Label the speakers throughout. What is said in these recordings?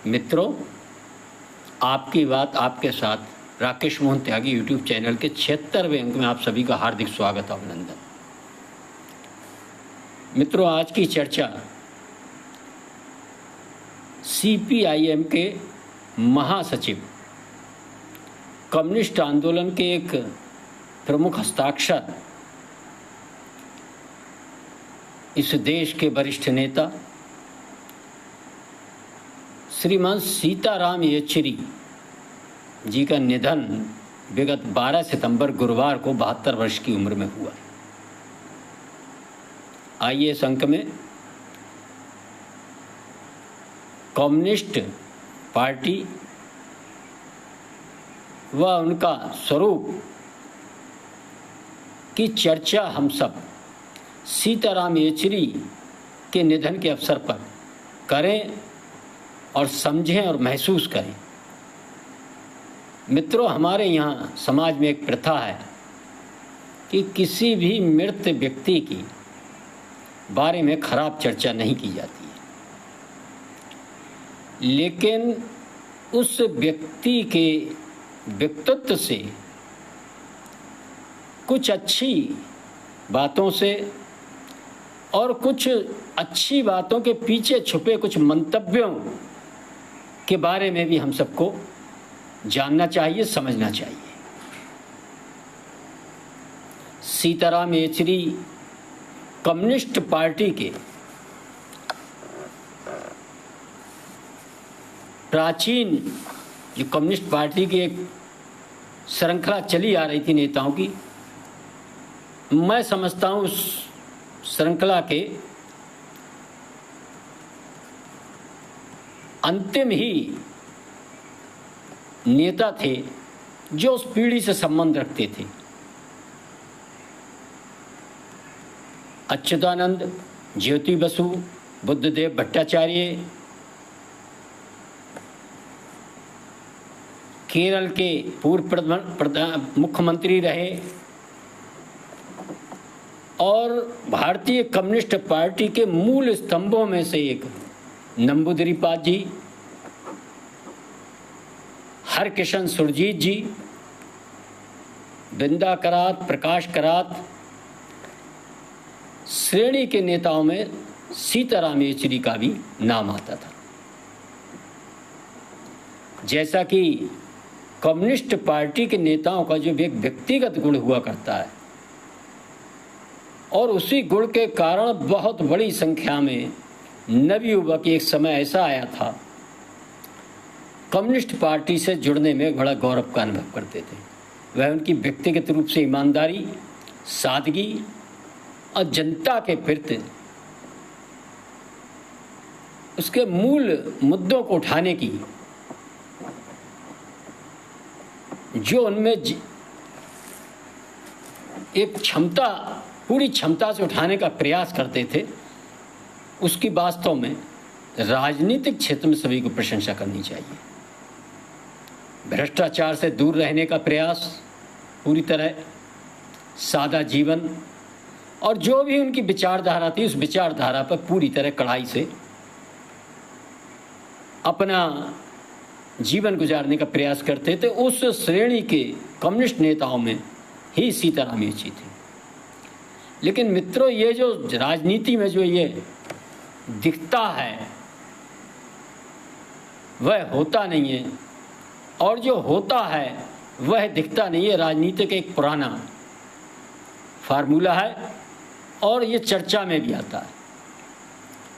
Speaker 1: मित्रों, आपकी बात आपके साथ राकेश मोहन त्यागी यूट्यूब चैनल के 76वें अंक में आप सभी का हार्दिक स्वागत और अभिनंदन। मित्रों, आज की चर्चा सीपीआईएम के महासचिव, कम्युनिस्ट आंदोलन के एक प्रमुख हस्ताक्षर, इस देश के वरिष्ठ नेता श्रीमान सीताराम येचुरी जी का निधन विगत 12 सितंबर गुरुवार को 72 वर्ष की उम्र में हुआ। आइए इस अंक में कम्युनिस्ट पार्टी व उनका स्वरूप की चर्चा हम सब सीताराम येचुरी के निधन के अवसर पर करें और समझें और महसूस करें। मित्रों, हमारे यहाँ समाज में एक प्रथा है कि किसी भी मृत व्यक्ति की बारे में खराब चर्चा नहीं की जाती है, लेकिन उस व्यक्ति के व्यक्तित्व से, कुछ अच्छी बातों से और कुछ अच्छी बातों के पीछे छुपे कुछ मंतव्यों के बारे में भी हम सबको जानना चाहिए, समझना चाहिए। सीताराम येचुरी कम्युनिस्ट पार्टी के प्राचीन, जो कम्युनिस्ट पार्टी की एक श्रृंखला चली आ रही थी नेताओं की, मैं समझता हूँ उस श्रृंखला के अंतिम ही नेता थे जो उस पीढ़ी से संबंध रखते थे। अच्युतानंद, ज्योति बसु, बुद्धदेव भट्टाचार्य, केरल के पूर्व मुख्यमंत्री रहे और भारतीय कम्युनिस्ट पार्टी के मूल स्तंभों में से एक नंबूदिरीपाद जी, हरकिशन सुरजीत जी, बिंदा करात, प्रकाश करात श्रेणी के नेताओं में सीताराम येचुरी का भी नाम आता था। जैसा कि कम्युनिस्ट पार्टी के नेताओं का जो एक व्यक्तिगत गुण हुआ करता है, और उसी गुण के कारण बहुत बड़ी संख्या में नवयुवक एक समय ऐसा आया था, कम्युनिस्ट पार्टी से जुड़ने में बड़ा गौरव का अनुभव करते थे। वह उनकी व्यक्तिगत रूप से ईमानदारी, सादगी और जनता के प्रति उसके मूल मुद्दों को उठाने की जो उनमें एक क्षमता, पूरी क्षमता से उठाने का प्रयास करते थे, उसकी वास्तव में राजनीतिक क्षेत्र में सभी को प्रशंसा करनी चाहिए। भ्रष्टाचार से दूर रहने का प्रयास, पूरी तरह सादा जीवन, और जो भी उनकी विचारधारा थी उस विचारधारा पर पूरी तरह कड़ाई से अपना जीवन गुजारने का प्रयास करते थे। उस श्रेणी के कम्युनिस्ट नेताओं में ही सीताराम येचुरी थे। लेकिन मित्रों, ये जो राजनीति में जो ये दिखता है वह होता नहीं है, और जो होता है वह दिखता नहीं है। राजनीति का एक पुराना फार्मूला है और ये चर्चा में भी आता है।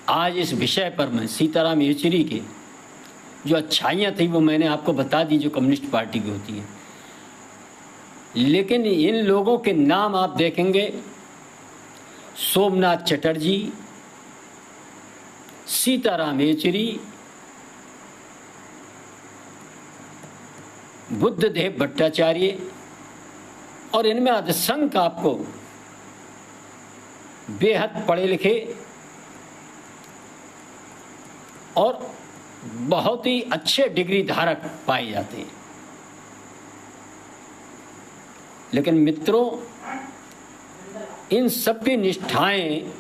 Speaker 1: आज इस विषय पर मैं सीताराम येचुरी के जो अच्छाइयाँ थी वो मैंने आपको बता दी, जो कम्युनिस्ट पार्टी की होती है। लेकिन इन लोगों के नाम आप देखेंगे, सोमनाथ चटर्जी, सीताराम येचुरी, बुद्धदेव भट्टाचार्य, और इनमें असंख्य आपको बेहद पढ़े लिखे और बहुत ही अच्छे डिग्री धारक पाए जाते हैं। लेकिन मित्रों, इन सब की निष्ठाएं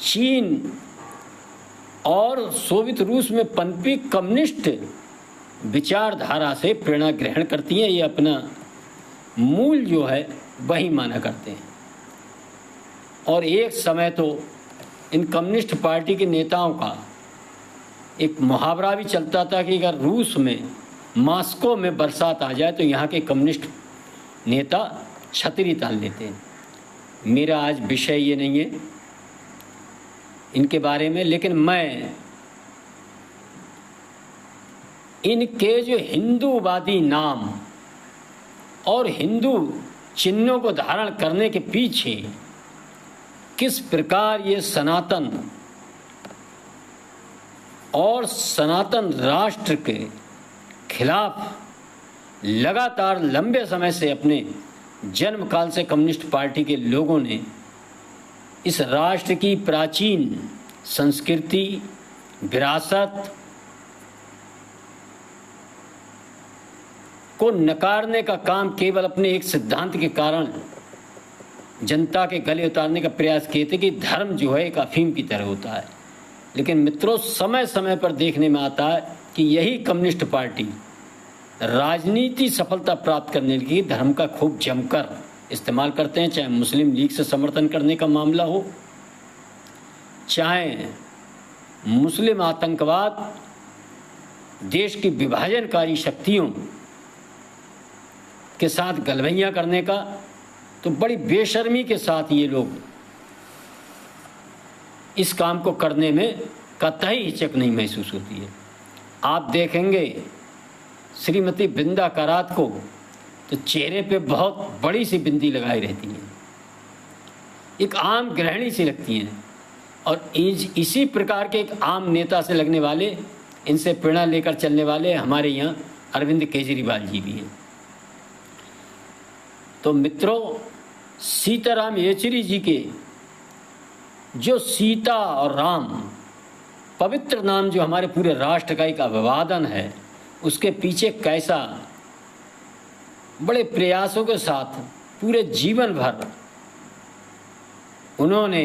Speaker 1: चीन और सोवियत रूस में पनपी कम्युनिस्ट विचारधारा से प्रेरणा ग्रहण करती हैं। ये अपना मूल जो है वही माना करते हैं। और एक समय तो इन कम्युनिस्ट पार्टी के नेताओं का एक मुहावरा भी चलता था कि अगर रूस में मॉस्को में बरसात आ जाए तो यहाँ के कम्युनिस्ट नेता छतरी तान लेते हैं। मेरा आज विषय ये नहीं है इनके बारे में, लेकिन मैं इनके जो हिंदूवादी नाम और हिंदू चिन्हों को धारण करने के पीछे किस प्रकार ये सनातन और सनातन राष्ट्र के खिलाफ लगातार लंबे समय से अपने जन्म काल से कम्युनिस्ट पार्टी के लोगों ने इस राष्ट्र की प्राचीन संस्कृति, विरासत को नकारने का काम केवल अपने एक सिद्धांत के कारण जनता के गले उतारने का प्रयास किए थे कि धर्म जो है एक अफीम की तरह होता है। लेकिन मित्रों, समय समय पर देखने में आता है कि यही कम्युनिस्ट पार्टी राजनीति सफलता प्राप्त करने के लिए धर्म का खूब जमकर इस्तेमाल करते हैं। चाहे मुस्लिम लीग से समर्थन करने का मामला हो, चाहे मुस्लिम आतंकवाद, देश की विभाजनकारी शक्तियों के साथ गलवैया करने का, तो बड़ी बेशर्मी के साथ ये लोग इस काम को करने में कतई हिचक नहीं महसूस होती है। आप देखेंगे श्रीमती बृंदा करात को तो चेहरे पे बहुत बड़ी सी बिंदी लगाई रहती है, एक आम गृहिणी सी लगती हैं। और इसी प्रकार के एक आम नेता से लगने वाले, इनसे प्रेरणा लेकर चलने वाले हमारे यहाँ अरविंद केजरीवाल जी भी हैं। तो मित्रों, सीताराम येचुरी जी के जो सीता और राम पवित्र नाम जो हमारे पूरे राष्ट्र का एक अभिवादन है, उसके पीछे कैसा बड़े प्रयासों के साथ पूरे जीवन भर उन्होंने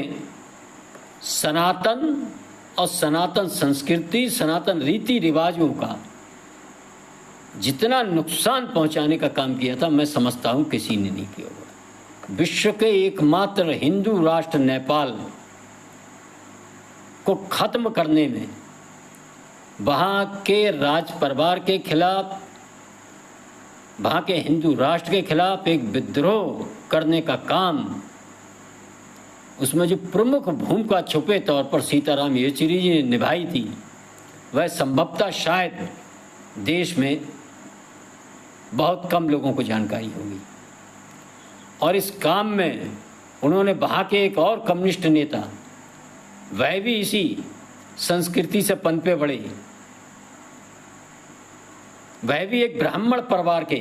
Speaker 1: सनातन और सनातन संस्कृति, सनातन रीति रिवाजों का जितना नुकसान पहुंचाने का काम किया था, मैं समझता हूं किसी ने नहीं किया होगा। विश्व के एकमात्र हिंदू राष्ट्र नेपाल को खत्म करने में, वहाँ के राज परिवार के खिलाफ, वहाँ के हिंदू राष्ट्र के खिलाफ एक विद्रोह करने का काम, उसमें जो प्रमुख भूमिका छुपे तौर पर सीताराम येचुरी जी ने निभाई थी, वह संभवतः शायद देश में बहुत कम लोगों को जानकारी होगी। और इस काम में उन्होंने वहाँ के एक और कम्युनिस्ट नेता, वह भी इसी संस्कृति से पनपे बढ़े, वह भी एक ब्राह्मण परिवार के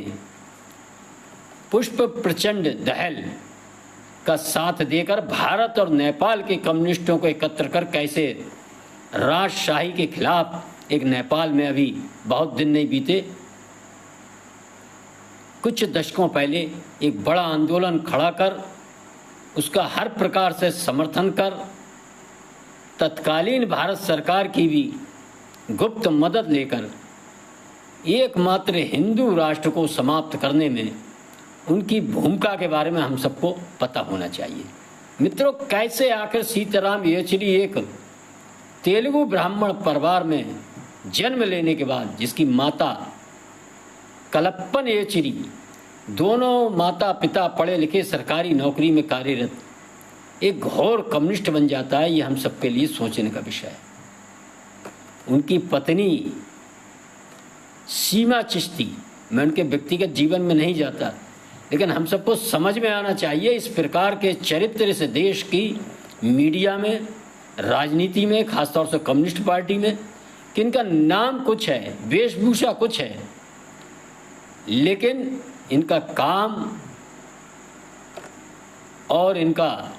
Speaker 1: पुष्प प्रचंड दहल का साथ देकर भारत और नेपाल के कम्युनिस्टों को एकत्र कर कैसे राजशाही के खिलाफ एक नेपाल में अभी बहुत दिन नहीं बीते, कुछ दशकों पहले एक बड़ा आंदोलन खड़ा कर उसका हर प्रकार से समर्थन कर तत्कालीन भारत सरकार की भी गुप्त मदद लेकर एकमात्र हिंदू राष्ट्र को समाप्त करने में उनकी भूमिका के बारे में हम सबको पता होना चाहिए। मित्रों, कैसे आखिर सीताराम येचुरी एक तेलुगु ब्राह्मण परिवार में जन्म लेने के बाद, जिसकी माता कलप्पन येचुरी, दोनों माता पिता पढ़े लिखे सरकारी नौकरी में कार्यरत, एक घोर कम्युनिस्ट बन जाता है, ये हम सबके लिए सोचने का विषय है। उनकी पत्नी सीमा चिश्ती, मैं उनके व्यक्तिगत जीवन में नहीं जाता, लेकिन हम सबको समझ में आना चाहिए इस प्रकार के चरित्र से देश की मीडिया में, राजनीति में, खासतौर से कम्युनिस्ट पार्टी में, कि इनका नाम कुछ है, वेशभूषा कुछ है, लेकिन इनका काम और इनका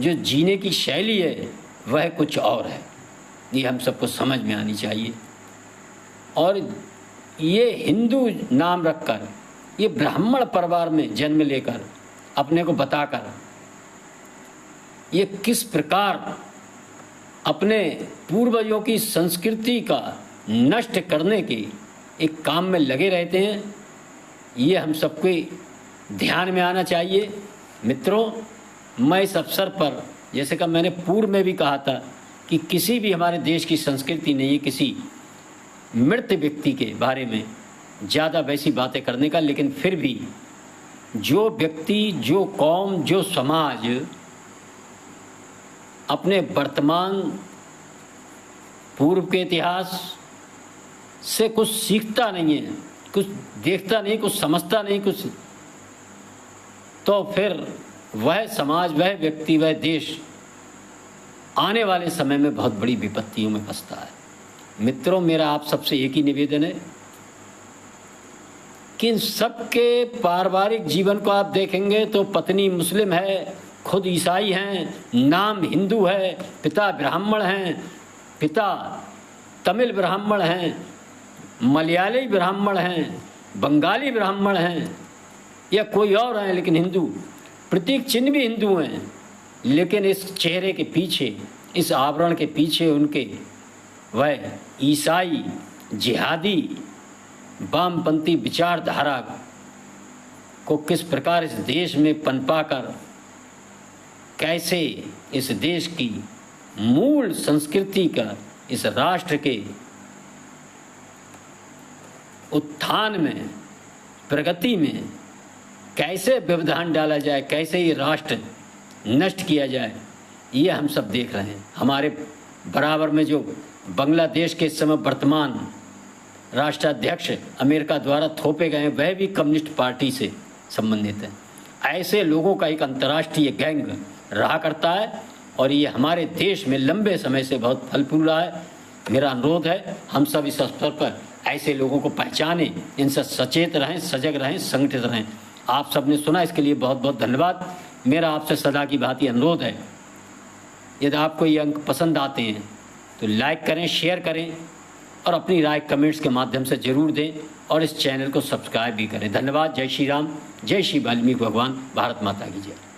Speaker 1: जो जीने की शैली है वह कुछ और है। ये हम सबको समझ में आनी चाहिए। और ये हिंदू नाम रखकर, ये ब्राह्मण परिवार में जन्म लेकर अपने को बताकर ये किस प्रकार अपने पूर्वजों की संस्कृति का नष्ट करने के एक काम में लगे रहते हैं। ये हम सबको ध्यान में आना चाहिए। मित्रों, मैं इस अवसर पर, जैसे कि मैंने पूर्व में भी कहा था, कि किसी भी हमारे देश की संस्कृति नहीं है किसी मृत व्यक्ति के बारे में ज़्यादा वैसी बातें करने का। लेकिन फिर भी जो व्यक्ति, जो कौम, जो समाज अपने वर्तमान पूर्व के इतिहास से कुछ सीखता नहीं है, कुछ देखता नहीं, कुछ समझता नहीं, कुछ, तो फिर वह समाज, वह व्यक्ति, वह देश आने वाले समय में बहुत बड़ी विपत्तियों में फंसता है। मित्रों, मेरा आप सबसे एक ही निवेदन है कि इन सबके पारिवारिक जीवन को आप देखेंगे तो पत्नी मुस्लिम है, खुद ईसाई हैं, नाम हिंदू है, पिता ब्राह्मण हैं, पिता तमिल ब्राह्मण हैं, मलयाली ब्राह्मण हैं, बंगाली ब्राह्मण हैं या कोई और हैं, लेकिन हिंदू, प्रतीक चिन्ह भी हिंदू हैं। लेकिन इस चेहरे के पीछे, इस आवरण के पीछे उनके वह ईसाई, जिहादी, वामपंथी विचारधारा को किस प्रकार इस देश में पनपा कर कैसे इस देश की मूल संस्कृति का, इस राष्ट्र के उत्थान में, प्रगति में कैसे व्यवधान डाला जाए, कैसे ये राष्ट्र नष्ट किया जाए, ये हम सब देख रहे हैं। हमारे बराबर में जो बांग्लादेश के इस समय वर्तमान राष्ट्राध्यक्ष अमेरिका द्वारा थोपे गए हैं, वह भी कम्युनिस्ट पार्टी से संबंधित हैं। ऐसे लोगों का एक अंतर्राष्ट्रीय गैंग रहा करता है और ये हमारे देश में लंबे समय से बहुत फल फूल रहा है। मेरा अनुरोध है हम सब इस स्तर पर ऐसे लोगों को पहचानें, इनसे सचेत रहें, सजग रहें, संगठित रहें। आप सबने सुना, इसके लिए बहुत बहुत धन्यवाद। मेरा आपसे सदा की भांति अनुरोध है, यदि आपको ये अंक पसंद आते हैं तो लाइक करें, शेयर करें और अपनी राय कमेंट्स के माध्यम से जरूर दें और इस चैनल को सब्सक्राइब भी करें। धन्यवाद। जय श्री राम, जय श्री वाल्मीकि भगवान, भारत माता की जय।